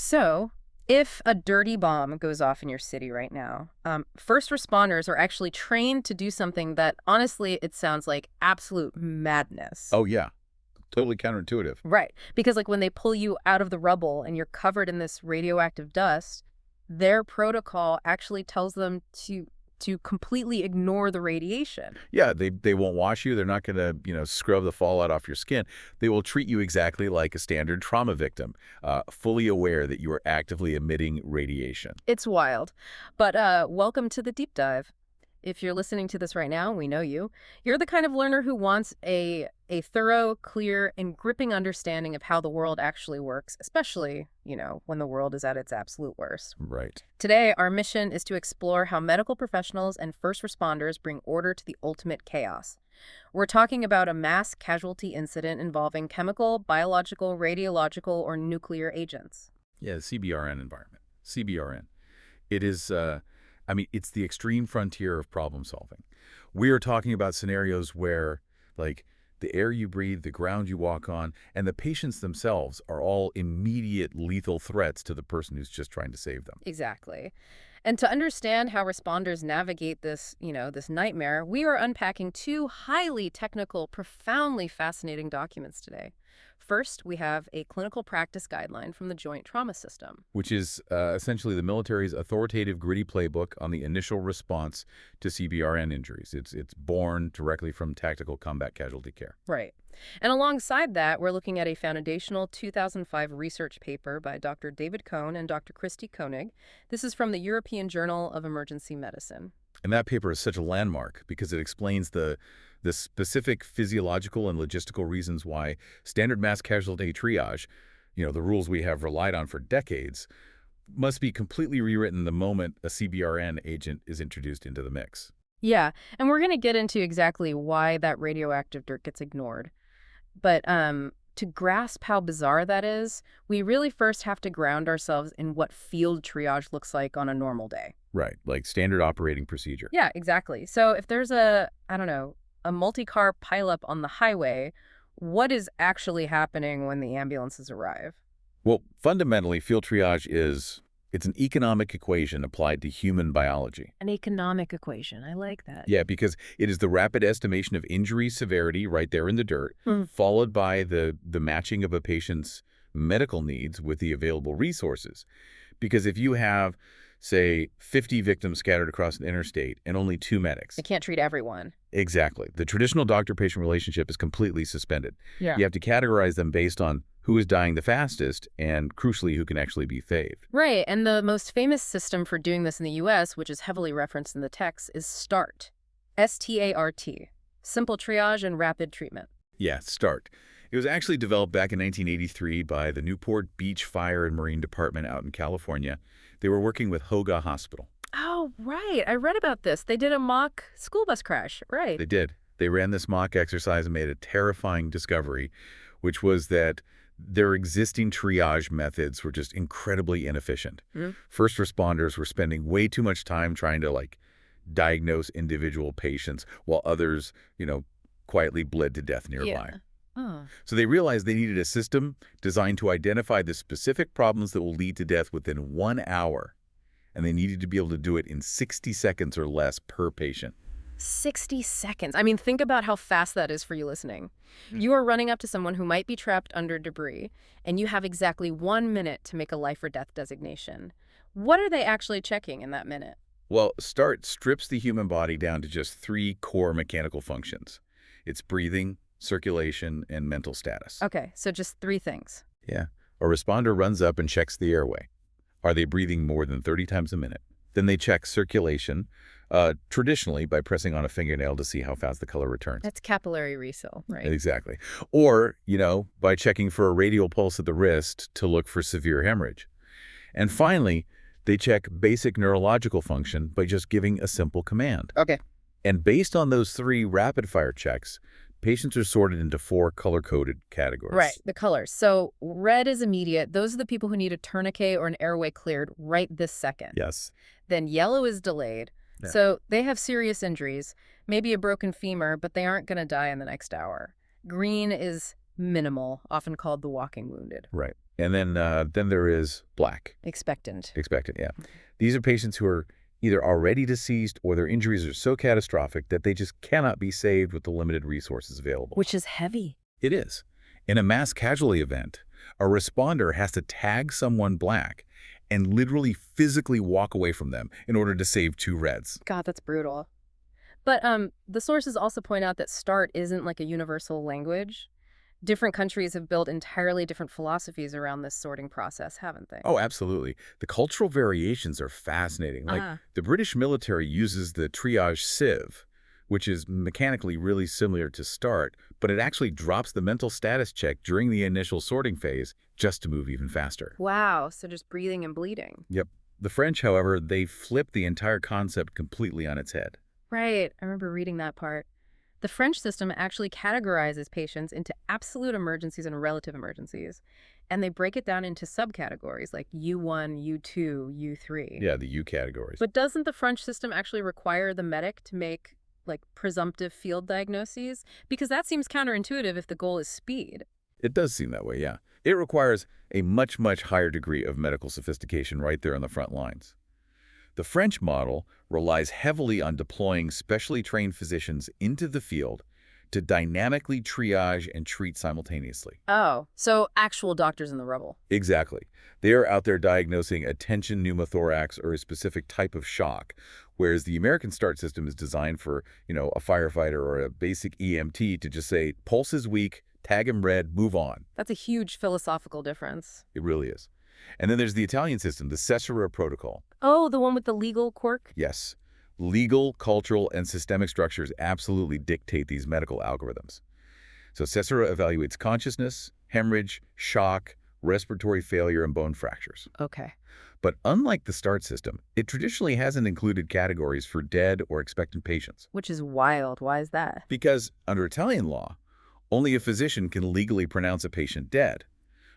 So, if a dirty bomb goes off in your city right now, first responders are actually trained to do something that, honestly, it sounds like absolute madness. Oh, yeah. Totally counterintuitive. Right. Because, like, when they pull you out of the rubble and you're covered in this radioactive dust, their protocol actually tells them to completely ignore the radiation. Yeah, they won't wash you. They're not going to, scrub the fallout off your skin. They will treat you exactly like a standard trauma victim, fully aware that you are actively emitting radiation. It's wild. But welcome to the deep dive. If you're listening to this right now, we know you. You're the kind of learner who wants a thorough, clear, and gripping understanding of how the world actually works, especially, when the world is at its absolute worst. Right. Today, our mission is to explore how medical professionals and first responders bring order to the ultimate chaos. We're talking about a mass casualty incident involving chemical, biological, radiological, or nuclear agents. Yeah, the CBRN environment. CBRN. It is, it's the extreme frontier of problem solving. We are talking about scenarios where, like, the air you breathe, the ground you walk on, and the patients themselves are all immediate lethal threats to the person who's just trying to save them. Exactly. And to understand how responders navigate this nightmare, we are unpacking two highly technical, profoundly fascinating documents today. First, we have a clinical practice guideline from the Joint Trauma System. Which is essentially the military's authoritative, gritty playbook on the initial response to CBRN injuries. It's born directly from tactical combat casualty care. Right. And alongside that, we're looking at a foundational 2005 research paper by Dr. David Cohn and Dr. Christy Koenig. This is from the European Journal of Emergency Medicine. And that paper is such a landmark because it explains the specific physiological and logistical reasons why standard mass casualty triage, the rules we have relied on for decades, must be completely rewritten the moment a CBRN agent is introduced into the mix. Yeah, and we're going to get into exactly why that radioactive dirt gets ignored. But to grasp how bizarre that is, we really first have to ground ourselves in what field triage looks like on a normal day. Right, like standard operating procedure. Yeah, exactly. So if there's a multi-car pileup on the highway, what is actually happening when the ambulances arrive? Well, fundamentally, field triage it's an economic equation applied to human biology. An economic equation. I like that. Yeah, because it is the rapid estimation of injury severity right there in the dirt, followed by the matching of a patient's medical needs with the available resources. Because if you have, say, 50 victims scattered across an interstate and only 2 medics. They can't treat everyone. Exactly. The traditional doctor-patient relationship is completely suspended. Yeah. You have to categorize them based on who is dying the fastest and, crucially, who can actually be saved. Right, and the most famous system for doing this in the U.S., which is heavily referenced in the text, is START. S-T-A-R-T. Simple triage and rapid treatment. Yeah, START. It was actually developed back in 1983 by the Newport Beach Fire and Marine Department out in California. They were working with Hoga Hospital. Oh, right. I read about this. They did a mock school bus crash. Right. They did. They ran this mock exercise and made a terrifying discovery, which was that their existing triage methods were just incredibly inefficient. First responders were spending way too much time trying to, diagnose individual patients while others, quietly bled to death nearby. Yeah. Oh. So they realized they needed a system designed to identify the specific problems that will lead to death within 1 hour. And they needed to be able to do it in 60 seconds or less per patient. 60 seconds. I mean, think about how fast that is for you listening. You are running up to someone who might be trapped under debris, and you have exactly 1 minute to make a life or death designation. What are they actually checking in that minute? Well, START strips the human body down to just 3 core mechanical functions. It's breathing, circulation, and mental status. Okay, so just 3 things. Yeah. A responder runs up and checks the airway. Are they breathing more than 30 times a minute? Then they check circulation, traditionally by pressing on a fingernail to see how fast the color returns. That's capillary refill, right? Exactly. Or, by checking for a radial pulse at the wrist to look for severe hemorrhage. And finally, they check basic neurological function by just giving a simple command. Okay. And based on those 3 rapid-fire checks, patients are sorted into 4 color-coded categories. Right, the colors. So red is immediate. Those are the people who need a tourniquet or an airway cleared right this second. Yes. Then yellow is delayed. Yeah. So they have serious injuries, maybe a broken femur, but they aren't going to die in the next hour. Green is Minimal, often called the walking wounded. Right. And then there is black. Expectant. Expected, yeah. These are patients who are either already deceased or their injuries are so catastrophic that they just cannot be saved with the limited resources available. Which is heavy. It is. In a mass casualty event, a responder has to tag someone black and literally physically walk away from them in order to save 2 reds. God, that's brutal. But the sources also point out that START isn't like a universal language. Different countries have built entirely different philosophies around this sorting process, haven't they? Oh, absolutely. The cultural variations are fascinating. Like, the British military uses the triage sieve, which is mechanically really similar to START, but it actually drops the mental status check during the initial sorting phase just to move even faster. Wow, so just breathing and bleeding. Yep. The French, however, they flip the entire concept completely on its head. Right, I remember reading that part. The French system actually categorizes patients into absolute emergencies and relative emergencies, and they break it down into subcategories like U1, U2, U3. Yeah, the U categories. But doesn't the French system actually require the medic to make, like, presumptive field diagnoses? Because that seems counterintuitive if the goal is speed. It does seem that way, yeah. It requires a much, much higher degree of medical sophistication right there on the front lines. The French model relies heavily on deploying specially trained physicians into the field to dynamically triage and treat simultaneously. Oh, so actual doctors in the rubble. Exactly. They are out there diagnosing a tension pneumothorax or a specific type of shock, whereas the American START system is designed for, a firefighter or a basic EMT to just say, pulse is weak, tag him red, move on. That's a huge philosophical difference. It really is. And then there's the Italian system, the Caesarea Protocol. Oh, the one with the legal quirk? Yes. Legal, cultural, and systemic structures absolutely dictate these medical algorithms. So Caesarea evaluates consciousness, hemorrhage, shock, respiratory failure, and bone fractures. Okay. But unlike the START system, it traditionally hasn't included categories for dead or expectant patients. Which is wild. Why is that? Because under Italian law, only a physician can legally pronounce a patient dead.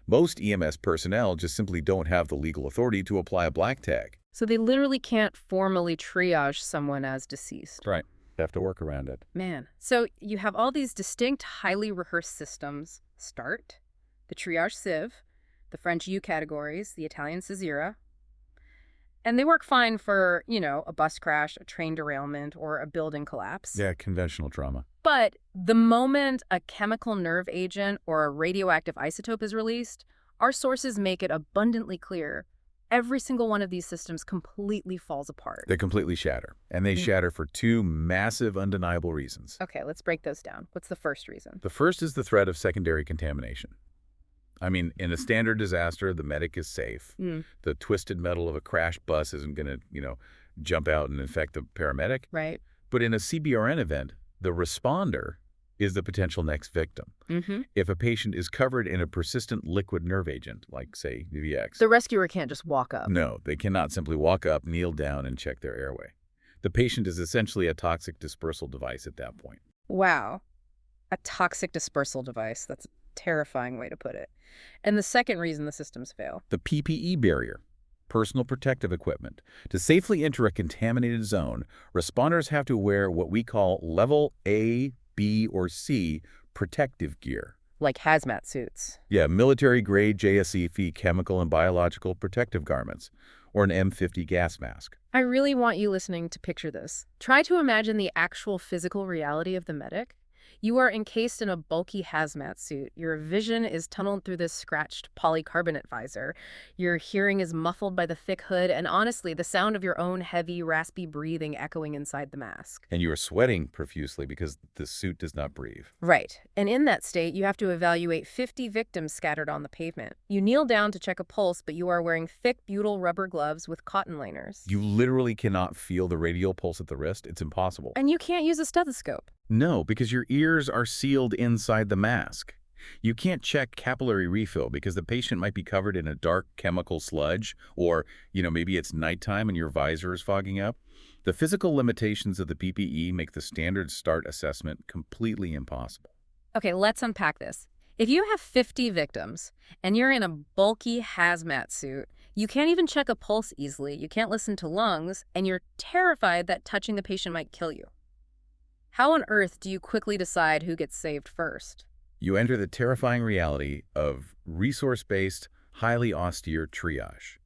Most EMS personnel just simply don't have the legal authority to apply a black tag. So they literally can't formally triage someone as deceased. Right. They have to work around it. Man. So you have all these distinct, highly rehearsed systems. START, the triage sieve, the French U categories, the Italian Caesarea. And they work fine for, a bus crash, a train derailment, or a building collapse. Yeah, conventional trauma. But the moment a chemical nerve agent or a radioactive isotope is released, our sources make it abundantly clear every single one of these systems completely falls apart. They completely shatter. And they shatter for 2 massive, undeniable reasons. Okay, let's break those down. What's the first reason? The first is the threat of secondary contamination. I mean, in a standard disaster, the medic is safe. The twisted metal of a crashed bus isn't going to, jump out and infect the paramedic. Right. But in a CBRN event, the responder is the potential next victim. If a patient is covered in a persistent liquid nerve agent, like, say, VVX. The rescuer can't just walk up. No, they cannot simply walk up, kneel down, and check their airway. The patient is essentially a toxic dispersal device at that point. Wow. A toxic dispersal device. That's a terrifying way to put it. And the second reason the systems fail? The PPE barrier, personal protective equipment. To safely enter a contaminated zone, responders have to wear what we call level A, B, or C protective gear. Like hazmat suits. Yeah, military-grade JSEF chemical and biological protective garments, or an M50 gas mask. I really want you listening to picture this. Try to imagine the actual physical reality of the medic. You are encased in a bulky hazmat suit. Your vision is tunneled through this scratched polycarbonate visor. Your hearing is muffled by the thick hood, and honestly, the sound of your own heavy, raspy breathing echoing inside the mask. And you are sweating profusely because the suit does not breathe. Right. And in that state, you have to evaluate 50 victims scattered on the pavement. You kneel down to check a pulse, but you are wearing thick butyl rubber gloves with cotton liners. You literally cannot feel the radial pulse at the wrist. It's impossible. And you can't use a stethoscope. No, because your ears are sealed inside the mask. You can't check capillary refill because the patient might be covered in a dark chemical sludge, or, maybe it's nighttime and your visor is fogging up. The physical limitations of the PPE make the standard START assessment completely impossible. Okay, let's unpack this. If you have 50 victims and you're in a bulky hazmat suit, you can't even check a pulse easily, you can't listen to lungs, and you're terrified that touching the patient might kill you. How on earth do you quickly decide who gets saved first? You enter the terrifying reality of resource-based, highly austere triage.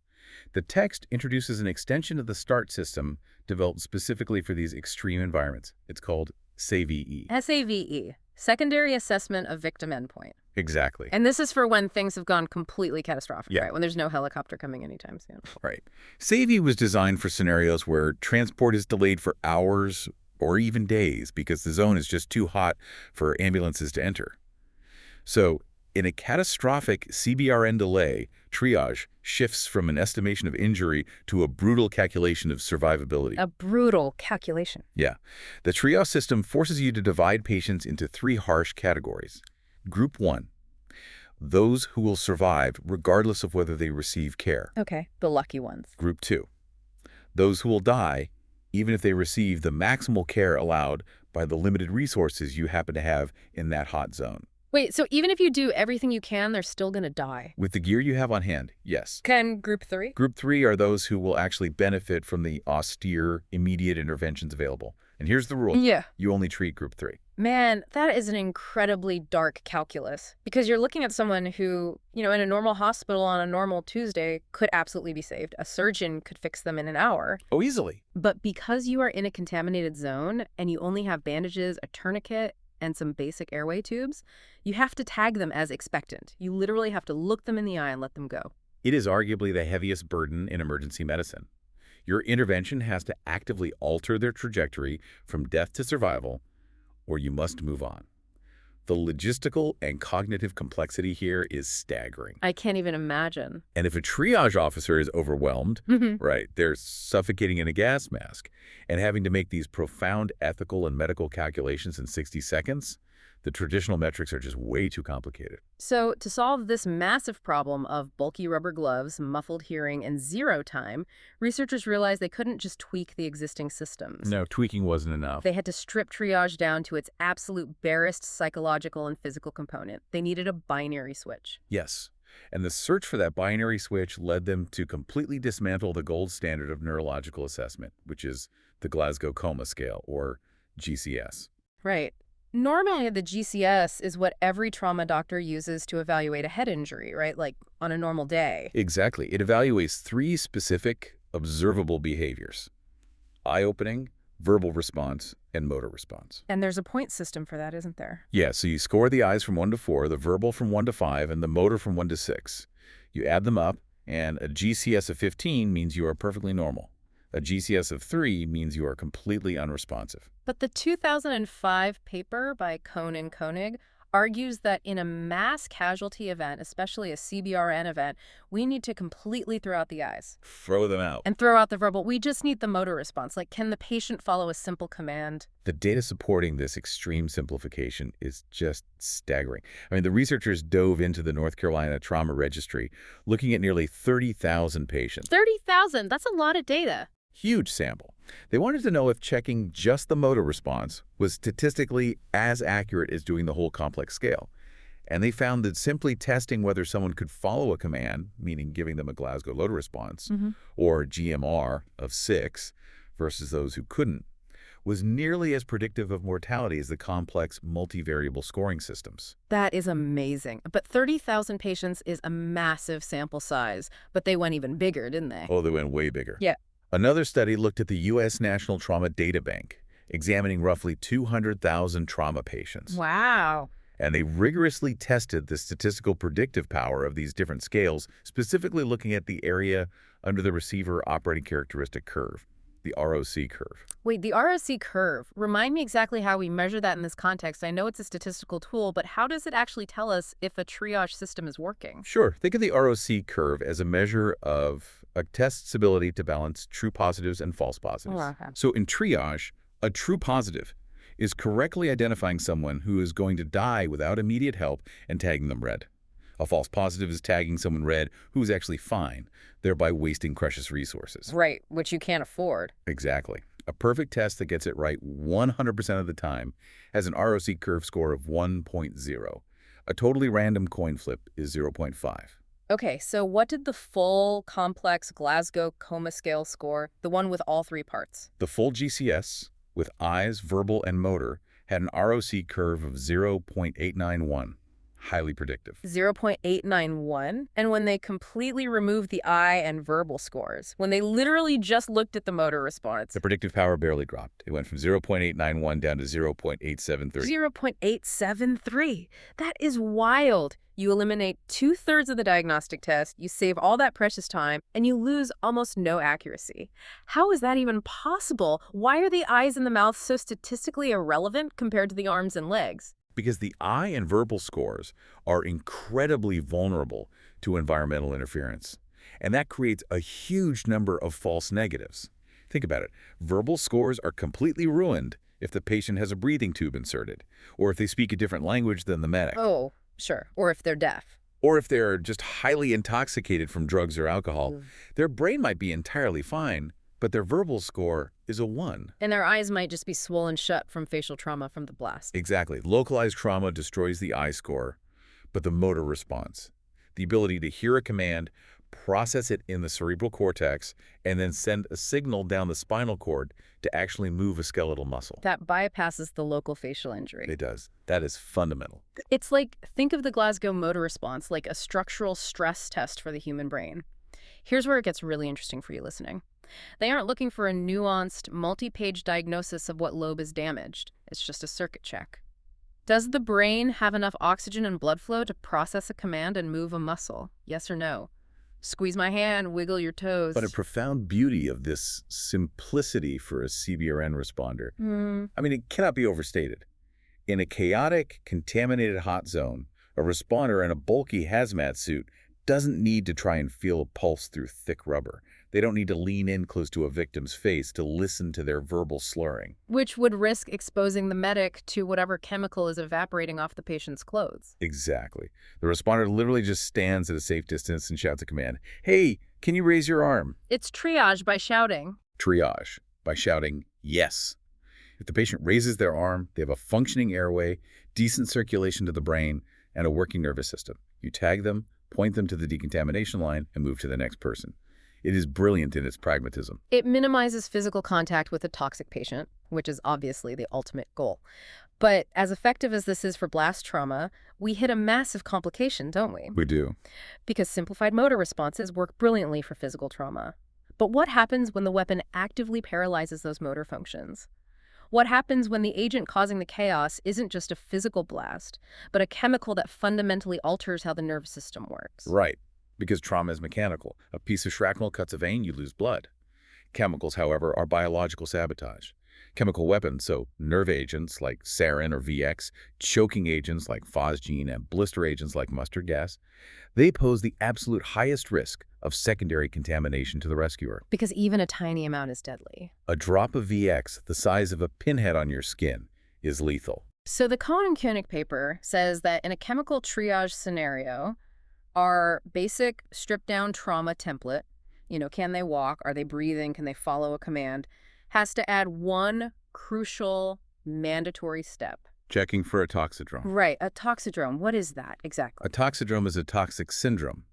The text introduces an extension of the START system developed specifically for these extreme environments. It's called SAVE. SAVE, Secondary Assessment of Victim Endpoint. Exactly. And this is for when things have gone completely catastrophic, Yeah. right? When there's no helicopter coming anytime soon. Right. SAVE was designed for scenarios where transport is delayed for hours or even days because the zone is just too hot for ambulances to enter. So, in a catastrophic CBRN delay, triage shifts from an estimation of injury to a brutal calculation of survivability. A brutal calculation. Yeah. The triage system forces you to divide patients into 3 harsh categories. Group 1, those who will survive regardless of whether they receive care. Okay, the lucky ones. Group 2, those who will die even if they receive the maximal care allowed by the limited resources you happen to have in that hot zone. Wait, so even if you do everything you can, they're still going to die? With the gear you have on hand, yes. Can Group 3? Group 3 are those who will actually benefit from the austere, immediate interventions available. And here's the rule. Yeah. You only treat Group 3. Man, that is an incredibly dark calculus. Because you're looking at someone who, in a normal hospital on a normal Tuesday could absolutely be saved. A surgeon could fix them in an hour. Oh, easily. But because you are in a contaminated zone and you only have bandages, a tourniquet, and some basic airway tubes, you have to tag them as expectant. You literally have to look them in the eye and let them go. It is arguably the heaviest burden in emergency medicine. Your intervention has to actively alter their trajectory from death to survival, or you must move on. The logistical and cognitive complexity here is staggering. I can't even imagine. And if a triage officer is overwhelmed, right, they're suffocating in a gas mask and having to make these profound ethical and medical calculations in 60 seconds, the traditional metrics are just way too complicated. So to solve this massive problem of bulky rubber gloves, muffled hearing, and zero time, researchers realized they couldn't just tweak the existing systems. No, tweaking wasn't enough. They had to strip triage down to its absolute barest psychological and physical component. They needed a binary switch. Yes. And the search for that binary switch led them to completely dismantle the gold standard of neurological assessment, which is the Glasgow Coma Scale, or GCS. Right. Normally, the GCS is what every trauma doctor uses to evaluate a head injury, right? Like on a normal day. Exactly. It evaluates 3 specific observable behaviors: eye-opening, verbal response, and motor response. And there's a point system for that, isn't there? Yeah, so you score the eyes from 1 to 4, the verbal from 1 to 5, and the motor from 1 to 6. You add them up, and a GCS of 15 means you are perfectly normal. A GCS of 3 means you are completely unresponsive. But the 2005 paper by Cohn and Koenig argues that in a mass casualty event, especially a CBRN event, we need to completely throw out the eyes. Throw them out. And throw out the verbal. We just need the motor response. Like, can the patient follow a simple command? The data supporting this extreme simplification is just staggering. I mean, the researchers dove into the North Carolina Trauma Registry, looking at nearly 30,000 patients. 30,000? That's a lot of data. Huge sample. They wanted to know if checking just the motor response was statistically as accurate as doing the whole complex scale. And they found that simply testing whether someone could follow a command, meaning giving them a Glasgow Loader Response, or GMR of 6 versus those who couldn't, was nearly as predictive of mortality as the complex multivariable scoring systems. That is amazing. But 30,000 patients is a massive sample size. But they went even bigger, didn't they? Oh, they went way bigger. Yeah. Another study looked at the U.S. National Trauma Data Bank, examining roughly 200,000 trauma patients. Wow. And they rigorously tested the statistical predictive power of these different scales, specifically looking at the area under the receiver operating characteristic curve, the ROC curve. Wait, the ROC curve. Remind me exactly how we measure that in this context. I know it's a statistical tool, but how does it actually tell us if a triage system is working? Sure. Think of the ROC curve as a measure of a test's ability to balance true positives and false positives. Oh, okay. So in triage, a true positive is correctly identifying someone who is going to die without immediate help and tagging them red. A false positive is tagging someone red who is actually fine, thereby wasting precious resources. Right, which you can't afford. Exactly. A perfect test that gets it right 100% of the time has an ROC curve score of 1.0. A totally random coin flip is 0.5. Okay, so what did the full complex Glasgow Coma Scale score, the one with all 3 parts? The full GCS, with eyes, verbal, and motor, had an ROC curve of 0.891. highly predictive. 0.891. And when they completely removed the eye and verbal scores, when they literally just looked at the motor response, The predictive power barely dropped. It went from 0.891 down to 0.873. 0.873. That is wild. You eliminate 2/3 of the diagnostic test, you save all that precious time, and you lose almost no accuracy. How is that even possible? Why are the eyes and the mouth so statistically irrelevant compared to the arms and legs? Because the eye and verbal scores are incredibly vulnerable to environmental interference. And that creates a huge number of false negatives. Think about it. Verbal scores are completely ruined if the patient has a breathing tube inserted, or if they speak a different language than the medic, Oh, sure. Or if they're deaf. or if they're just highly intoxicated from drugs or alcohol. Their brain might be entirely fine, but their verbal score is a 1. And their eyes might just be swollen shut from facial trauma from the blast. Exactly. Localized trauma destroys the eye score, but the motor response, the ability to hear a command, process it in the cerebral cortex, and then send a signal down the spinal cord to actually move a skeletal muscle. That bypasses the local facial injury. It does. That is fundamental. It's like, think of the Glasgow motor response like a structural stress test for the human brain. Here's where it gets really interesting for you listening. They aren't looking for a nuanced, multi-page diagnosis of what lobe is damaged. It's just a circuit check. Does the brain have enough oxygen and blood flow to process a command and move a muscle? Yes or no? Squeeze my hand, wiggle your toes. But a profound beauty of this simplicity for a CBRN responder. I mean, it cannot be overstated. In a chaotic, contaminated hot zone, a responder in a bulky hazmat suit doesn't need to try and feel a pulse through thick rubber. They don't need to lean in close to a victim's face to listen to their verbal slurring. Which would risk exposing the medic to whatever chemical is evaporating off the patient's clothes. Exactly. The responder literally just stands at a safe distance and shouts a command. Hey, can you raise your arm? It's triage by shouting. Triage by shouting yes. If the patient raises their arm, they have a functioning airway, decent circulation to the brain, and a working nervous system. You tag them, point them to the decontamination line, and move to the next person. It is brilliant in its pragmatism. It minimizes physical contact with a toxic patient, which is obviously the ultimate goal. But as effective as this is for blast trauma, we hit a massive complication, don't we? We do. Because simplified motor responses work brilliantly for physical trauma. But what happens when the weapon actively paralyzes those motor functions? What happens when the agent causing the chaos isn't just a physical blast, but a chemical that fundamentally alters how the nervous system works? Right. Because trauma is mechanical. A piece of shrapnel cuts a vein, you lose blood. Chemicals, however, are biological sabotage. Chemical weapons, so nerve agents like sarin or VX, choking agents like phosgene, and blister agents like mustard gas, they pose the absolute highest risk of secondary contamination to the rescuer. Because even a tiny amount is deadly. A drop of VX the size of a pinhead on your skin is lethal. So the Cohen and Koenig paper says that in a chemical triage scenario, our basic stripped-down trauma template, can they walk, are they breathing, can they follow a command, has to add one crucial mandatory step. Checking for a toxidrome. Right, a toxidrome. What is that exactly? A toxidrome is a toxic syndrome.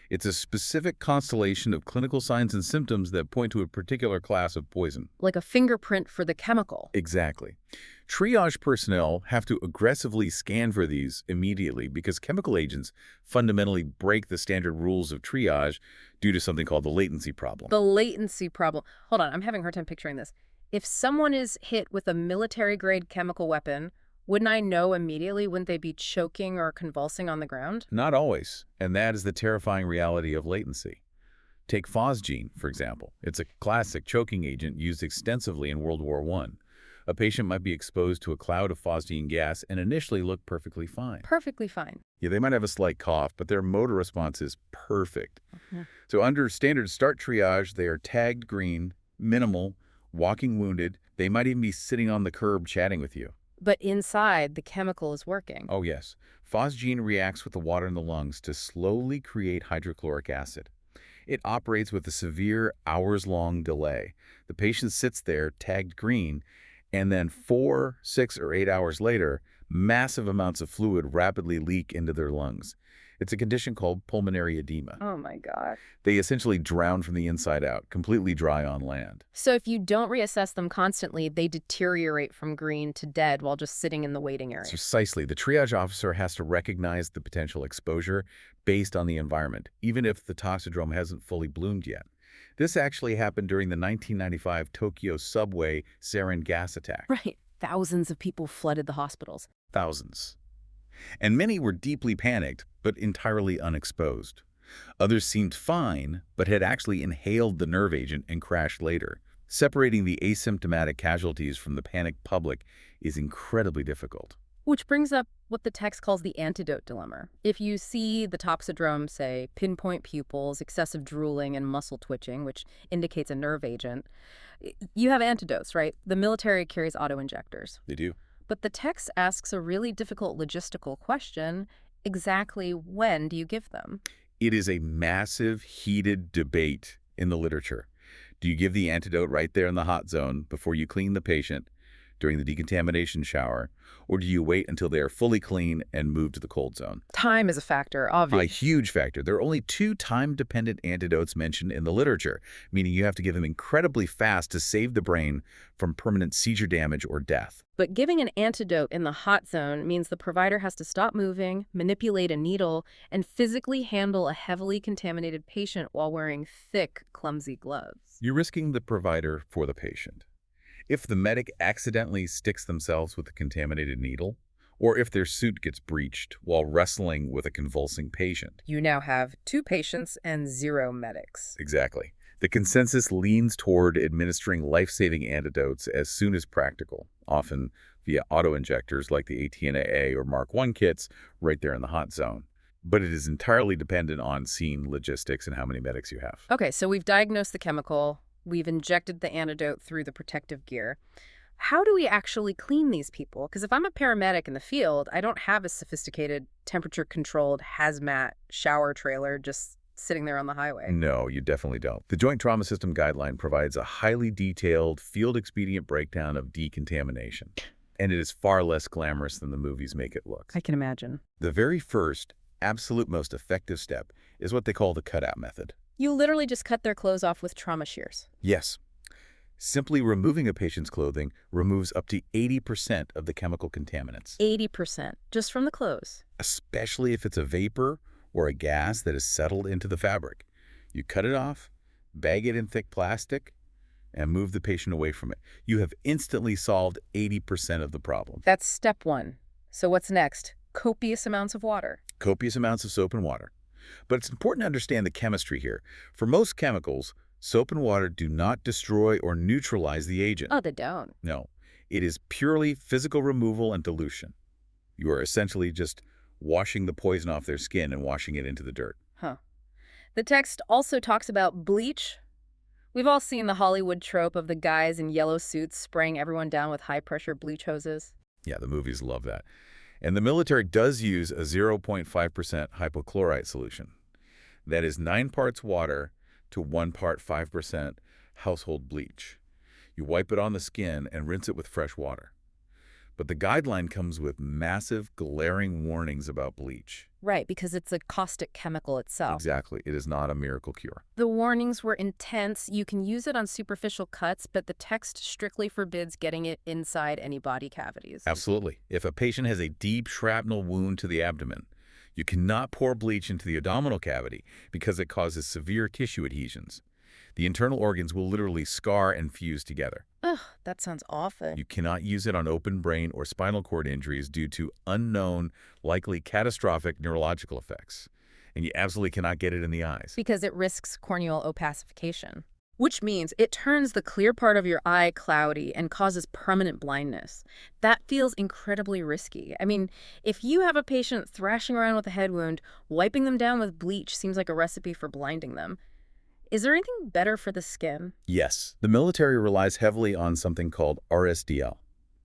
It's a specific constellation of clinical signs and symptoms that point to a particular class of poison. Like a fingerprint for the chemical. Exactly. Triage personnel have to aggressively scan for these immediately because chemical agents fundamentally break the standard rules of triage due to something called the latency problem. The latency problem. Hold on, I'm having a hard time picturing this. If someone is hit with a military-grade chemical weapon, wouldn't I know immediately? Wouldn't they be choking or convulsing on the ground? Not always, and that is the terrifying reality of latency. Take phosgene, for example. It's a classic choking agent used extensively in World War I. A patient might be exposed to a cloud of phosgene gas and initially look perfectly fine. Perfectly fine. Yeah, they might have a slight cough, but their motor response is perfect. So under standard start triage, they are tagged green, minimal, walking wounded. They might even be sitting on the curb chatting with you. But inside, the chemical is working. Oh, yes. Phosgene reacts with the water in the lungs to slowly create hydrochloric acid. It operates with a severe hours-long delay. The patient sits there, tagged green, and then 4, 6, or 8 hours later, Massive amounts of fluid rapidly leak into their lungs. It's a condition called pulmonary edema. Oh my God. They essentially drown from the inside out, completely dry on land. So if you don't reassess them constantly, they deteriorate from green to dead while just sitting in the waiting area. Precisely. The triage officer has to recognize the potential exposure based on the environment, even if the toxidrome hasn't fully bloomed yet. This actually happened during the 1995 Tokyo subway sarin gas attack. Right. Thousands of people flooded the hospitals. Thousands. And many were deeply panicked, but entirely unexposed. Others seemed fine, but had actually inhaled the nerve agent and crashed later. Separating the asymptomatic casualties from the panicked public is incredibly difficult. Which brings up what the text calls the antidote dilemma. If you see the toxidrome, say, pinpoint pupils, excessive drooling, and muscle twitching, which indicates a nerve agent, you have antidotes, right? The military carries auto-injectors. They do. But the text asks a really difficult logistical question. Exactly when do you give them? It is a massive, heated debate in the literature. Do you give the antidote right there in the hot zone before you clean the patient during the decontamination shower, or do you wait until they are fully clean and move to the cold zone? Time is a factor, A obviously. huge factor. There are only 2 time-dependent antidotes mentioned in the literature, meaning you have to give them incredibly fast to save the brain from permanent seizure damage or death. But giving an antidote in the hot zone means the provider has to stop moving, manipulate a needle, and physically handle a heavily contaminated patient while wearing thick, clumsy gloves. You're risking the provider for the patient. If the medic accidentally sticks themselves with a contaminated needle, or if their suit gets breached while wrestling with a convulsing patient. You now have 2 patients and 0 medics. Exactly. The consensus leans toward administering life-saving antidotes as soon as practical, often via auto-injectors like the ATNAA or Mark I kits right there in the hot zone. But it is entirely dependent on scene logistics and how many medics you have. Okay, so we've diagnosed the chemical. We've injected the antidote through the protective gear. How do we actually clean these people? Because if I'm a paramedic in the field, I don't have a sophisticated temperature-controlled hazmat shower trailer just sitting there on the highway. No, you definitely don't. The Joint Trauma System Guideline provides a highly detailed, field-expedient breakdown of decontamination. And it is far less glamorous than the movies make it look. I can imagine. The very first, absolute most effective step is what they call the cutout method. You literally just cut their clothes off with trauma shears. Yes. Simply removing a patient's clothing removes up to 80% of the chemical contaminants. 80%, just from the clothes. Especially if it's a vapor or a gas that is settled into the fabric. You cut it off, bag it in thick plastic, and move the patient away from it. You have instantly solved 80% of the problem. That's step 1. So what's next? Copious amounts of water. Copious amounts of soap and water. But it's important to understand the chemistry here. For most chemicals, soap and water do not destroy or neutralize the agent. Oh, they don't. No, it is purely physical removal and dilution. You are essentially just washing the poison off their skin and washing it into the dirt. Huh. The text also talks about bleach. We've all seen the Hollywood trope of the guys in yellow suits spraying everyone down with high-pressure bleach hoses. Yeah, the movies love that. And the military does use a 0.5% hypochlorite solution. That is 9 parts water to 1 part 5% household bleach. You wipe it on the skin and rinse it with fresh water. But the guideline comes with massive, glaring warnings about bleach. Right, because it's a caustic chemical itself. Exactly. It is not a miracle cure. The warnings were intense. You can use it on superficial cuts, but the text strictly forbids getting it inside any body cavities. Absolutely. If a patient has a deep shrapnel wound to the abdomen, you cannot pour bleach into the abdominal cavity because it causes severe tissue adhesions. The internal organs will literally scar and fuse together. Ugh, that sounds awful. You cannot use it on open brain or spinal cord injuries due to unknown, likely catastrophic neurological effects. And you absolutely cannot get it in the eyes. Because it risks corneal opacification, which means it turns the clear part of your eye cloudy and causes permanent blindness. That feels incredibly risky. I mean, if you have a patient thrashing around with a head wound, wiping them down with bleach seems like a recipe for blinding them. Is there anything better for the skin? Yes. The military relies heavily on something called RSDL,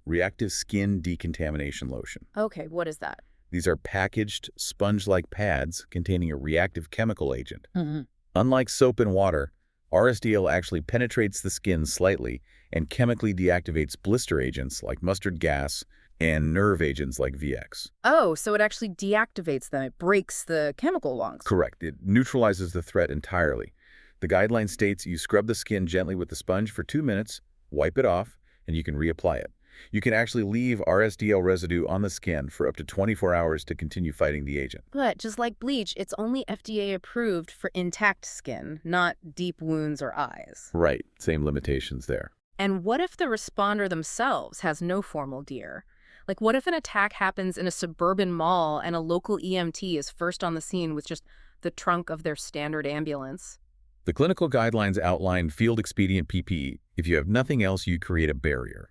Reactive Skin Decontamination Lotion. Okay, what is that? These are packaged, sponge-like pads containing a reactive chemical agent. Mm-hmm. Unlike soap and water, RSDL actually penetrates the skin slightly and chemically deactivates blister agents like mustard gas, and nerve agents like VX. Oh, so it actually deactivates them. It breaks the chemical lungs. Correct. It neutralizes the threat entirely. The guideline states you scrub the skin gently with the sponge for 2 minutes, wipe it off, and you can reapply it. You can actually leave RSDL residue on the skin for up to 24 hours to continue fighting the agent. But just like bleach, it's only FDA approved for intact skin, not deep wounds or eyes. Right. Same limitations there. And what if the responder themselves has no formal gear? Like, what if an attack happens in a suburban mall and a local EMT is first on the scene with just the trunk of their standard ambulance? The clinical guidelines outline field expedient PPE. If you have nothing else, you create a barrier.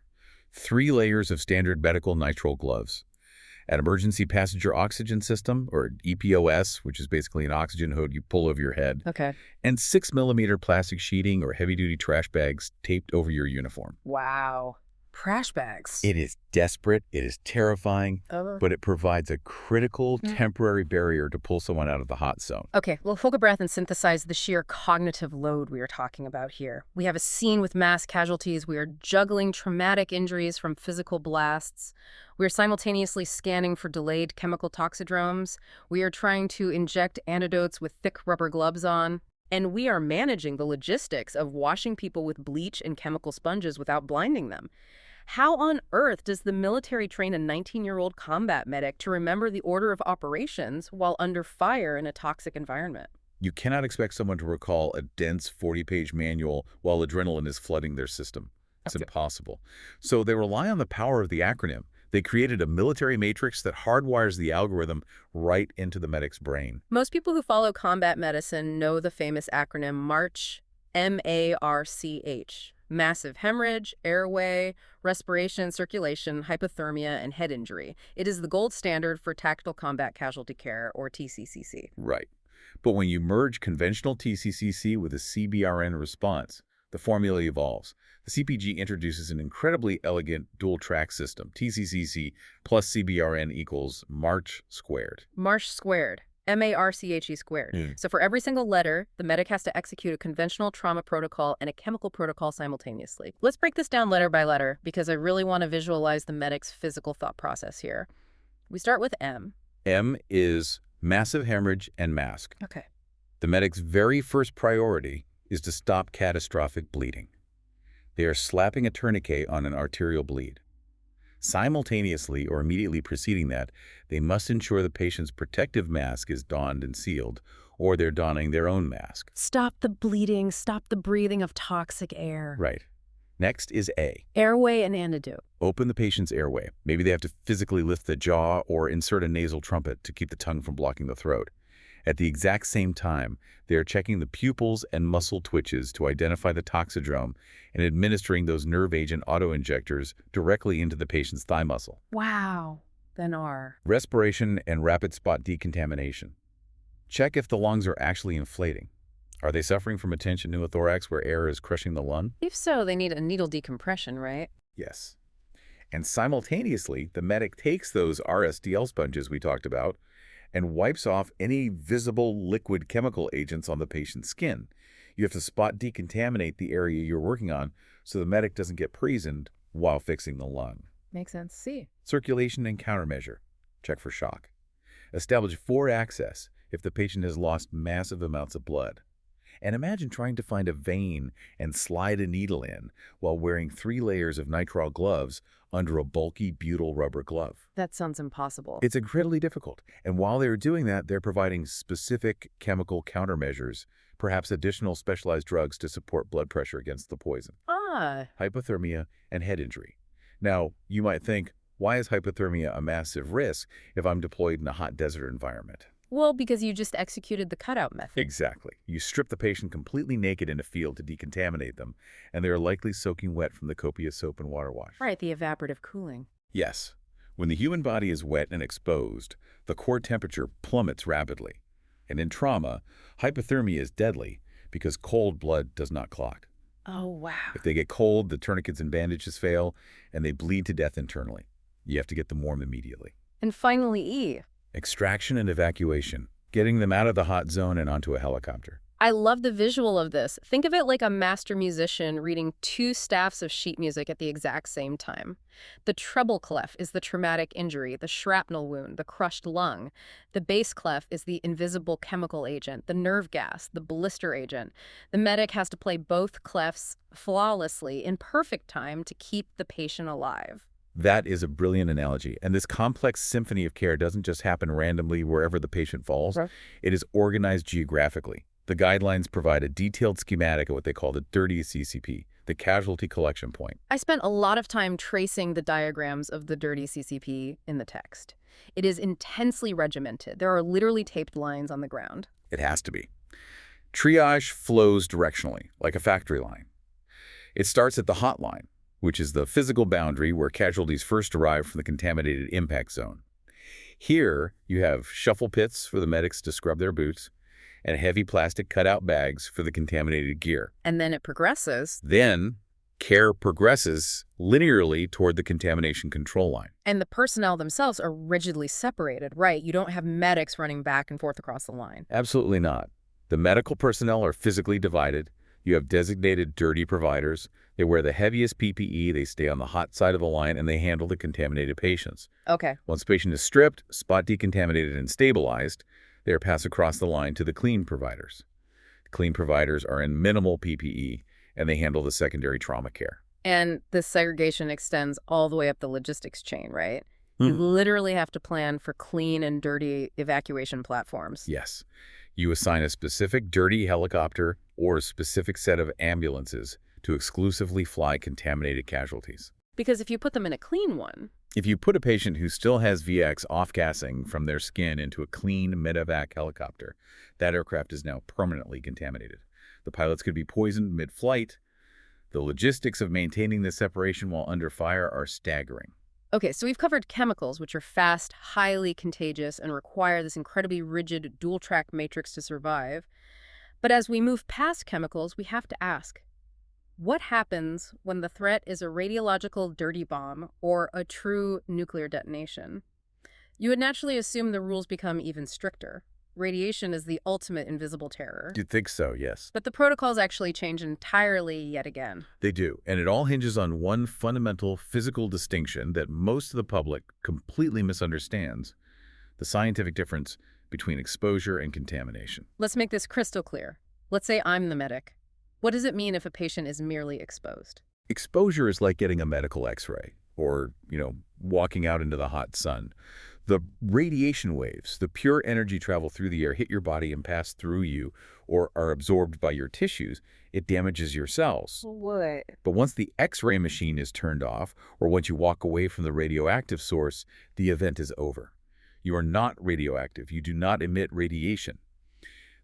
3 layers of standard medical nitrile gloves, an emergency passenger oxygen system, or EPOS, which is basically an oxygen hood you pull over your head, Okay. and 6mm plastic sheeting or heavy-duty trash bags taped over your uniform. Wow. Trash bags. It is desperate, it is terrifying, Oh. but it provides a critical temporary barrier to pull someone out of the hot zone. Okay, well, hold a breath and synthesize the sheer cognitive load we are talking about here. We have a scene with mass casualties. We are juggling traumatic injuries from physical blasts. We are simultaneously scanning for delayed chemical toxidromes. We are trying to inject antidotes with thick rubber gloves on. And we are managing the logistics of washing people with bleach and chemical sponges without blinding them. How on earth does the military train a 19-year-old combat medic to remember the order of operations while under fire in a toxic environment? You cannot expect someone to recall a dense 40-page manual while adrenaline is flooding their system. It's impossible. So they rely on the power of the acronym. They created a military matrix that hardwires the algorithm right into the medic's brain. Most people who follow combat medicine know the famous acronym MARCH, M-A-R-C-H. Massive hemorrhage, airway, respiration, circulation, hypothermia, and head injury. It is the gold standard for tactical combat casualty care, or TCCC. Right. But when you merge conventional TCCC with a CBRN response, the formula evolves. The CPG introduces an incredibly elegant dual-track system. TCCC plus CBRN equals MARCH squared. MARCH squared. M-A-R-C-H-E squared. So for every single letter, the medic has to execute a conventional trauma protocol and a chemical protocol simultaneously. Let's break this down letter by letter because I really want to visualize the medic's physical thought process here. We start with M. M is massive hemorrhage and mask. Okay. The medic's very first priority is to stop catastrophic bleeding. They are slapping a tourniquet on an arterial bleed. Simultaneously, or immediately preceding that, they must ensure the patient's protective mask is donned and sealed, or they're donning their own mask. Stop the bleeding, stop the breathing of toxic air. Right. Next is A. Airway and antidote. Open the patient's airway. Maybe they have to physically lift the jaw or insert a nasal trumpet to keep the tongue from blocking the throat. At the exact same time, they are checking the pupils and muscle twitches to identify the toxidrome and administering those nerve agent autoinjectors directly into the patient's thigh muscle. Wow. Then R. Respiration and rapid spot decontamination. Check if the lungs are actually inflating. Are they suffering from a tension pneumothorax where air is crushing the lung? If so, they need a needle decompression, right? Yes. And simultaneously, the medic takes those RSDL sponges we talked about and wipes off any visible liquid chemical agents on the patient's skin. You have to spot decontaminate the area you're working on so the medic doesn't get poisoned while fixing the lung. Makes sense. C. Circulation and countermeasure. Check for shock. Establish forward access if the patient has lost massive amounts of blood. And imagine trying to find a vein and slide a needle in while wearing 3 layers of nitrile gloves under a bulky butyl rubber glove. That sounds impossible. It's incredibly difficult. And while they're doing that, they're providing specific chemical countermeasures, perhaps additional specialized drugs to support blood pressure against the poison. Hypothermia and head injury. Now, you might think, why is hypothermia a massive risk if I'm deployed in a hot desert environment? Well, because you just executed the cutout method. Exactly. You strip the patient completely naked in a field to decontaminate them, and they are likely soaking wet from the copious soap and water wash. Right, the evaporative cooling. Yes. When the human body is wet and exposed, the core temperature plummets rapidly. And in trauma, hypothermia is deadly because cold blood does not clot. Oh, wow. If they get cold, the tourniquets and bandages fail, and they bleed to death internally. You have to get them warm immediately. And finally, E. Extraction and evacuation, getting them out of the hot zone and onto a helicopter. I love the visual of this. Think of it like a master musician reading two staffs of sheet music at the exact same time. The treble clef is the traumatic injury, the shrapnel wound, the crushed lung. The bass clef is the invisible chemical agent, the nerve gas, the blister agent. The medic has to play both clefs flawlessly in perfect time to keep the patient alive. That is a brilliant analogy. And this complex symphony of care doesn't just happen randomly wherever the patient falls. Right. It is organized geographically. The guidelines provide a detailed schematic of what they call the dirty CCP, the casualty collection point. I spent a lot of time tracing the diagrams of the dirty CCP in the text. It is intensely regimented. There are literally taped lines on the ground. It has to be. Triage flows directionally, like a factory line. It starts at the hot line, which is the physical boundary where casualties first arrive from the contaminated impact zone. Here, you have shuffle pits for the medics to scrub their boots, and heavy plastic cutout bags for the contaminated gear. And then it progresses. Then, care progresses linearly toward the contamination control line. And the personnel themselves are rigidly separated, right? You don't have medics running back and forth across the line. Absolutely not. The medical personnel are physically divided. You have designated dirty providers. They wear the heaviest PPE, they stay on the hot side of the line, and they handle the contaminated patients. Okay. Once the patient is stripped, spot decontaminated, and stabilized, they are passed across the line to the clean providers. Clean providers are in minimal PPE, and they handle the secondary trauma care. And this segregation extends all the way up the logistics chain, right? You literally have to plan for clean and dirty evacuation platforms. Yes. You assign a specific dirty helicopter or a specific set of ambulances to exclusively fly contaminated casualties. Because if you put them in a clean one... If you put a patient who still has VX off-gassing from their skin into a clean medevac helicopter, that aircraft is now permanently contaminated. The pilots could be poisoned mid-flight. The logistics of maintaining this separation while under fire are staggering. Okay, so we've covered chemicals, which are fast, highly contagious, and require this incredibly rigid dual-track matrix to survive. But as we move past chemicals, we have to ask, what happens when the threat is a radiological dirty bomb or a true nuclear detonation? You would naturally assume the rules become even stricter. Radiation is the ultimate invisible terror. You'd think so, yes. But the protocols actually change entirely yet again. They do, and it all hinges on one fundamental physical distinction that most of the public completely misunderstands: the scientific difference between exposure and contamination. Let's make this crystal clear. Let's say I'm the medic. What does it mean if a patient is merely exposed? Exposure is like getting a medical x-ray or, walking out into the hot sun. The radiation waves, the pure energy travel through the air, hit your body and pass through you or are absorbed by your tissues. It damages your cells. What? But once the x-ray machine is turned off or once you walk away from the radioactive source, the event is over. You are not radioactive. You do not emit radiation.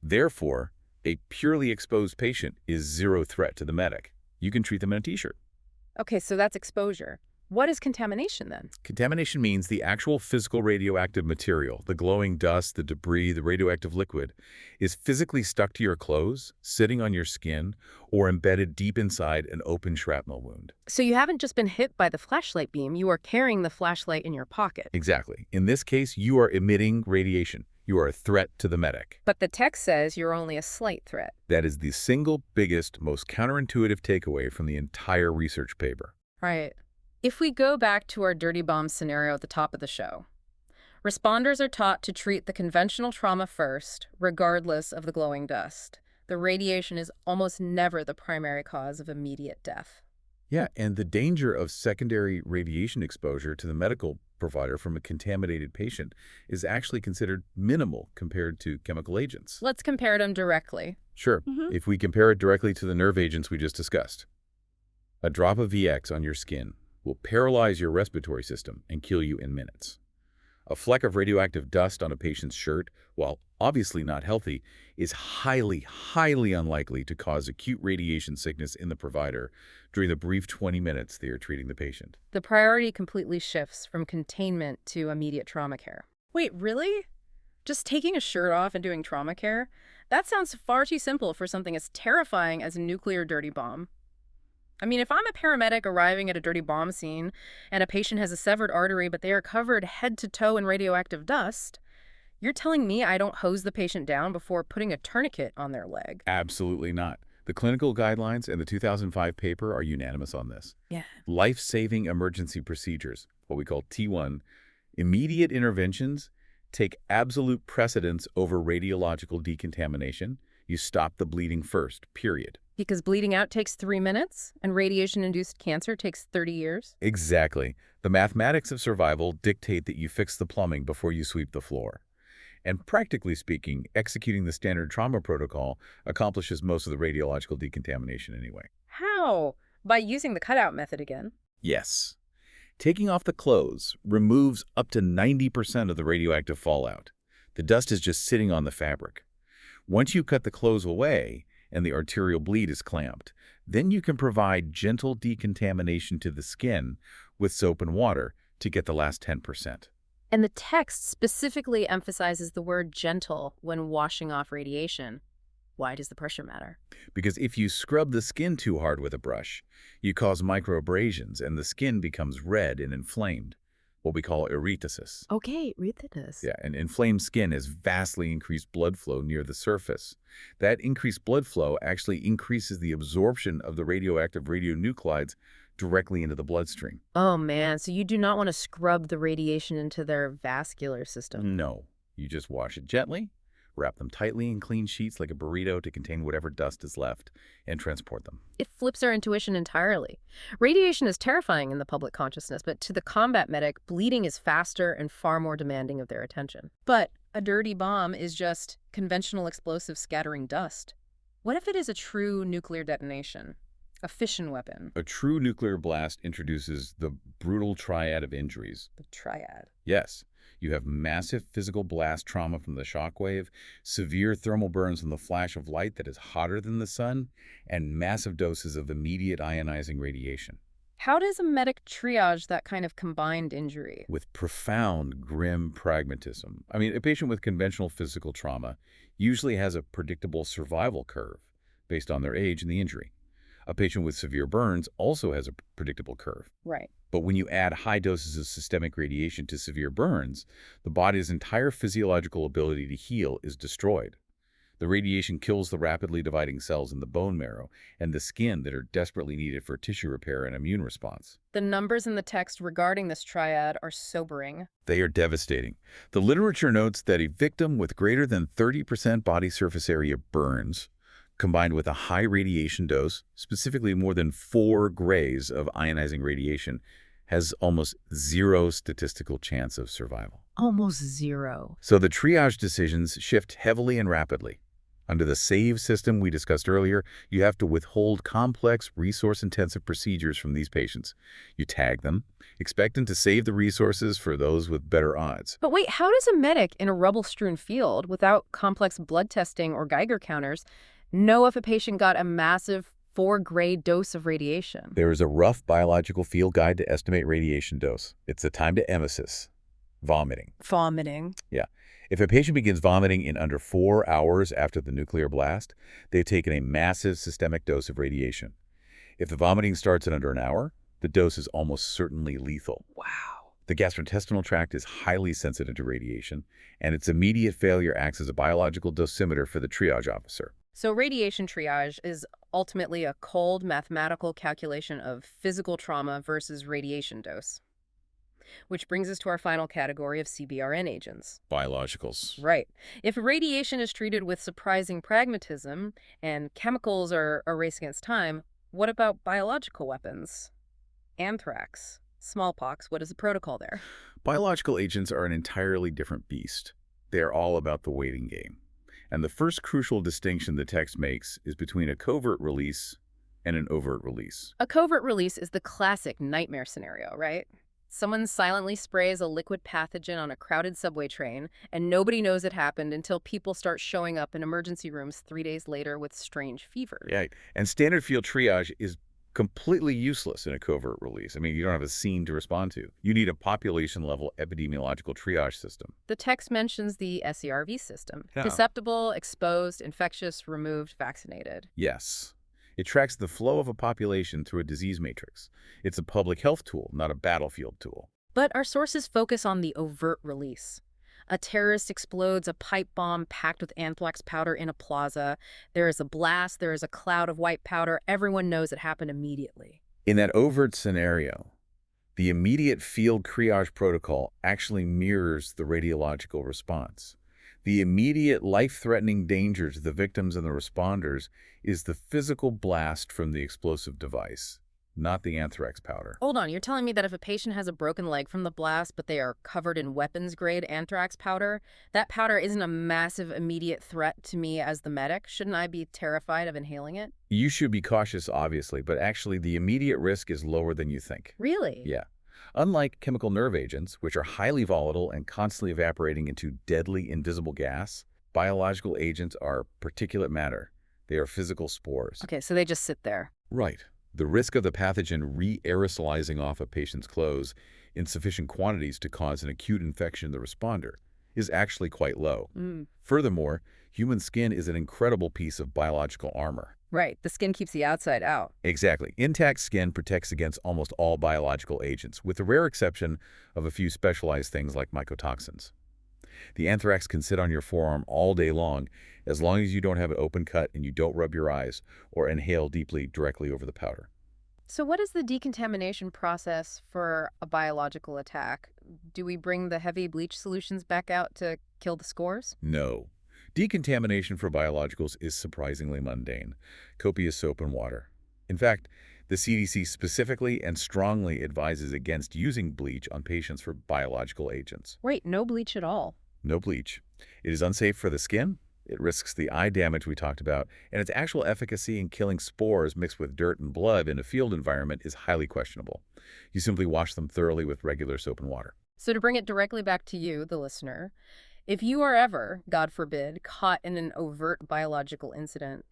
Therefore, a purely exposed patient is zero threat to the medic. You can treat them in a t-shirt. Okay, so that's exposure. What is contamination then? Contamination means the actual physical radioactive material, the glowing dust, the debris, the radioactive liquid, is physically stuck to your clothes, sitting on your skin, or embedded deep inside an open shrapnel wound. So you haven't just been hit by the flashlight beam, you are carrying the flashlight in your pocket. Exactly. In this case, you are emitting radiation. You are a threat to the medic. But the text says you're only a slight threat. That is the single biggest, most counterintuitive takeaway from the entire research paper. Right. If we go back to our dirty bomb scenario at the top of the show, responders are taught to treat the conventional trauma first, regardless of the glowing dust. The radiation is almost never the primary cause of immediate death. Yeah, and the danger of secondary radiation exposure to the medical provider from a contaminated patient is actually considered minimal compared to chemical agents. Let's compare them directly. Sure. If we compare it directly to the nerve agents we just discussed, a drop of VX on your skin will paralyze your respiratory system and kill you in minutes. A fleck of radioactive dust on a patient's shirt, while obviously not healthy, is highly, highly unlikely to cause acute radiation sickness in the provider during the brief 20 minutes they are treating the patient. The priority completely shifts from containment to immediate trauma care. Wait, really? Just taking a shirt off and doing trauma care? That sounds far too simple for something as terrifying as a nuclear dirty bomb. I mean, if I'm a paramedic arriving at a dirty bomb scene and a patient has a severed artery but they are covered head to toe in radioactive dust, You're telling me I don't hose the patient down before putting a tourniquet on their leg? Absolutely not. The clinical guidelines and the 2005 paper are unanimous on this. Yeah. Life-saving emergency procedures, what we call T1, immediate interventions take absolute precedence over radiological decontamination. You stop the bleeding first, period. Because bleeding out takes 3 minutes and radiation-induced cancer takes 30 years? Exactly. The mathematics of survival dictate that you fix the plumbing before you sweep the floor. And practically speaking, executing the standard trauma protocol accomplishes most of the radiological decontamination anyway. How? By using the cutout method again. Yes. Taking off the clothes removes up to 90% of the radioactive fallout. The dust is just sitting on the fabric. Once you cut the clothes away and the arterial bleed is clamped, then you can provide gentle decontamination to the skin with soap and water to get the last 10%. And the text specifically emphasizes the word gentle when washing off radiation. Why does the pressure matter? Because if you scrub the skin too hard with a brush, you cause microabrasions and the skin becomes red and inflamed, what we call erythesis. Okay, erythesis. Yeah, and inflamed skin has vastly increased blood flow near the surface. That increased blood flow actually increases the absorption of the radioactive radionuclides directly into the bloodstream. Oh man, so you do not want to scrub the radiation into their vascular system. No, you just wash it gently, wrap them tightly in clean sheets like a burrito to contain whatever dust is left, and transport them. It flips our intuition entirely. Radiation is terrifying in the public consciousness, but to the combat medic, bleeding is faster and far more demanding of their attention. But a dirty bomb is just conventional explosive scattering dust. What if it is a true nuclear detonation? A fission weapon? A true nuclear blast introduces the brutal triad of injuries. The triad. Yes, you have massive physical blast trauma from the shockwave, severe thermal burns from the flash of light that is hotter than the sun, and massive doses of immediate ionizing radiation. How does a medic triage that kind of combined injury? With profound, grim pragmatism. I mean, a patient with conventional physical trauma usually has a predictable survival curve based on their age and the injury. A patient with severe burns also has a predictable curve. Right. But when you add high doses of systemic radiation to severe burns, the body's entire physiological ability to heal is destroyed. The radiation kills the rapidly dividing cells in the bone marrow and the skin that are desperately needed for tissue repair and immune response. The numbers in the text regarding this triad are sobering. They are devastating. The literature notes that a victim with greater than 30% body surface area burns, combined with a high radiation dose, specifically more than 4 grays of ionizing radiation, has almost zero statistical chance of survival. Almost zero. So the triage decisions shift heavily and rapidly. Under the SAVE system we discussed earlier, you have to withhold complex, resource-intensive procedures from these patients. You tag them, expecting to save the resources for those with better odds. But wait, how does a medic in a rubble-strewn field without complex blood testing or Geiger counters know if a patient got a massive 4-grade dose of radiation? There is a rough biological field guide to estimate radiation dose. It's the time to emesis, vomiting. Vomiting. Yeah. If a patient begins vomiting in under 4 hours after the nuclear blast, they've taken a massive systemic dose of radiation. If the vomiting starts in under an hour, the dose is almost certainly lethal. Wow. The gastrointestinal tract is highly sensitive to radiation, and its immediate failure acts as a biological dosimeter for the triage officer. So radiation triage is ultimately a cold mathematical calculation of physical trauma versus radiation dose. Which brings us to our final category of CBRN agents. Biologicals. Right. If radiation is treated with surprising pragmatism and chemicals are a race against time, what about biological weapons? Anthrax, smallpox, what is the protocol there? Biological agents are an entirely different beast. They are all about the waiting game. And the first crucial distinction the text makes is between a covert release and an overt release. A covert release is the classic nightmare scenario, right? Someone silently sprays a liquid pathogen on a crowded subway train, and nobody knows it happened until people start showing up in emergency rooms 3 days later with strange fevers. Right. And standard field triage is completely useless in a covert release. I mean, you don't have a scene to respond to. You need a population-level epidemiological triage system. The text mentions the SERV system. Yeah. Susceptible, exposed, infectious, removed, vaccinated. Yes. It tracks the flow of a population through a disease matrix. It's a public health tool, not a battlefield tool. But our sources focus on the overt release. A terrorist explodes a pipe bomb packed with anthrax powder in a plaza. There is a blast, there is a cloud of white powder. Everyone knows it happened immediately. In that overt scenario, the immediate field triage protocol actually mirrors the radiological response. The immediate life-threatening danger to the victims and the responders is the physical blast from the explosive device, not the anthrax powder. Hold on, you're telling me that if a patient has a broken leg from the blast, but they are covered in weapons-grade anthrax powder, that powder isn't a massive immediate threat to me as the medic? Shouldn't I be terrified of inhaling it? You should be cautious, obviously, but actually the immediate risk is lower than you think. Really? Yeah. Unlike chemical nerve agents, which are highly volatile and constantly evaporating into deadly invisible gas, biological agents are particulate matter. They are physical spores. Okay, so they just sit there. Right. The risk of the pathogen re-aerosolizing off a patient's clothes in sufficient quantities to cause an acute infection in the responder is actually quite low. Furthermore, human skin is an incredible piece of biological armor. Right, the skin keeps the outside out. Exactly. Intact skin protects against almost all biological agents, with the rare exception of a few specialized things like mycotoxins. The anthrax can sit on your forearm all day long as you don't have an open cut and you don't rub your eyes or inhale deeply directly over the powder. So what is the decontamination process for a biological attack? Do we bring the heavy bleach solutions back out to kill the scores? No. Decontamination for biologicals is surprisingly mundane. Copious soap and water. In fact, the CDC specifically and strongly advises against using bleach on patients for biological agents. Wait, no bleach at all? No bleach. It is unsafe for the skin, it risks the eye damage we talked about, and its actual efficacy in killing spores mixed with dirt and blood in a field environment is highly questionable. You simply wash them thoroughly with regular soap and water. So to bring it directly back to you, the listener, if you are ever, God forbid, caught in an overt biological incident,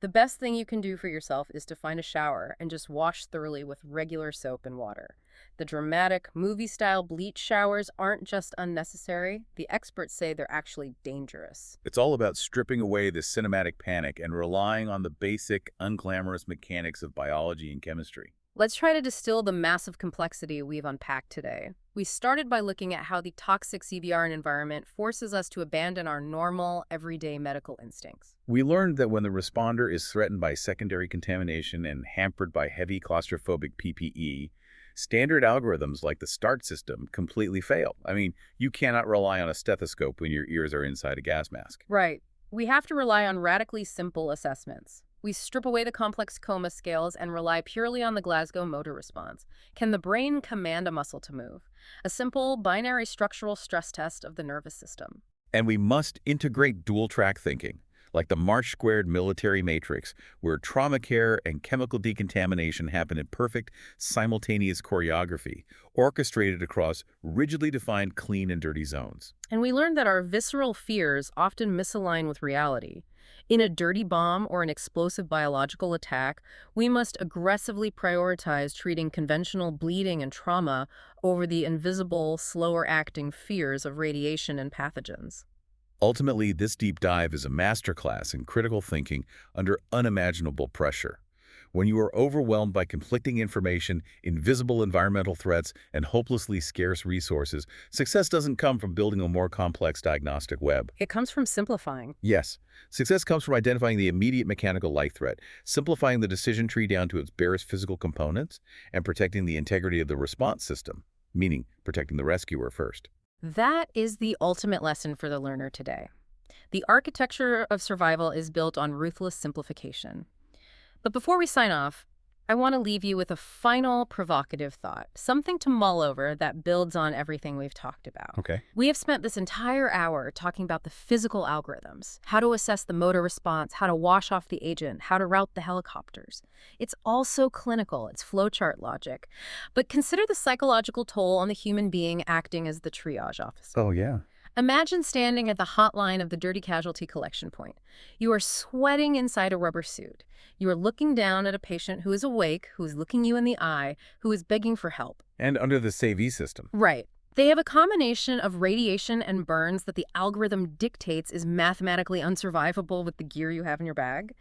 the best thing you can do for yourself is to find a shower and just wash thoroughly with regular soap and water. The dramatic, movie-style bleach showers aren't just unnecessary. The experts say they're actually dangerous. It's all about stripping away the cinematic panic and relying on the basic, unglamorous mechanics of biology and chemistry. Let's try to distill the massive complexity we've unpacked today. We started by looking at how the toxic CBRN environment forces us to abandon our normal, everyday medical instincts. We learned that when the responder is threatened by secondary contamination and hampered by heavy claustrophobic PPE, standard algorithms like the START system completely fail. I mean, you cannot rely on a stethoscope when your ears are inside a gas mask. Right. We have to rely on radically simple assessments. We strip away the complex coma scales and rely purely on the Glasgow motor response. Can the brain command a muscle to move? A simple binary structural stress test of the nervous system. And we must integrate dual-track thinking, like the March-squared military matrix, where trauma care and chemical decontamination happen in perfect, simultaneous choreography, orchestrated across rigidly defined clean and dirty zones. And we learned that our visceral fears often misalign with reality. In a dirty bomb or an explosive biological attack, we must aggressively prioritize treating conventional bleeding and trauma over the invisible, slower-acting fears of radiation and pathogens. Ultimately, this deep dive is a masterclass in critical thinking under unimaginable pressure. When you are overwhelmed by conflicting information, invisible environmental threats, and hopelessly scarce resources, success doesn't come from building a more complex diagnostic web. It comes from simplifying. Yes, success comes from identifying the immediate mechanical life threat, simplifying the decision tree down to its barest physical components, and protecting the integrity of the response system, meaning protecting the rescuer first. That is the ultimate lesson for the learner today. The architecture of survival is built on ruthless simplification. But before we sign off, I want to leave you with a final provocative thought, something to mull over that builds on everything we've talked about. Okay. We have spent this entire hour talking about the physical algorithms, how to assess the motor response, how to wash off the agent, how to route the helicopters. It's all so clinical, it's flowchart logic. But consider the psychological toll on the human being acting as the triage officer. Oh, yeah. Imagine standing at the hotline of the dirty casualty collection point. You are sweating inside a rubber suit. You are looking down at a patient who is awake, who is looking you in the eye, who is begging for help. And under the SAVE system. Right. They have a combination of radiation and burns that the algorithm dictates is mathematically unsurvivable with the gear you have in your bag.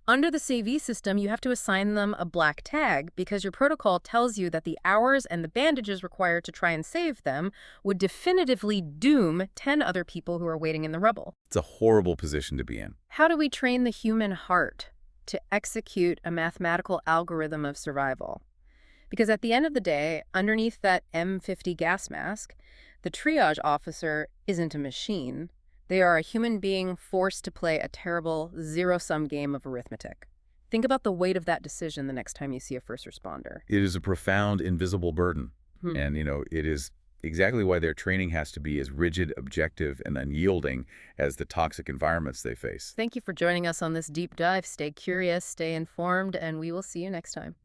Under the CV system, you have to assign them a black tag because your protocol tells you that the hours and the bandages required to try and save them would definitively doom 10 other people who are waiting in the rubble. It's a horrible position to be in. How do we train the human heart to execute a mathematical algorithm of survival? Because at the end of the day, underneath that M50 gas mask, the triage officer isn't a machine. They are a human being forced to play a terrible zero-sum game of arithmetic. Think about the weight of that decision the next time you see a first responder. It is a profound, invisible burden. And, it is exactly why their training has to be as rigid, objective, and unyielding as the toxic environments they face. Thank you for joining us on this deep dive. Stay curious, stay informed, and we will see you next time.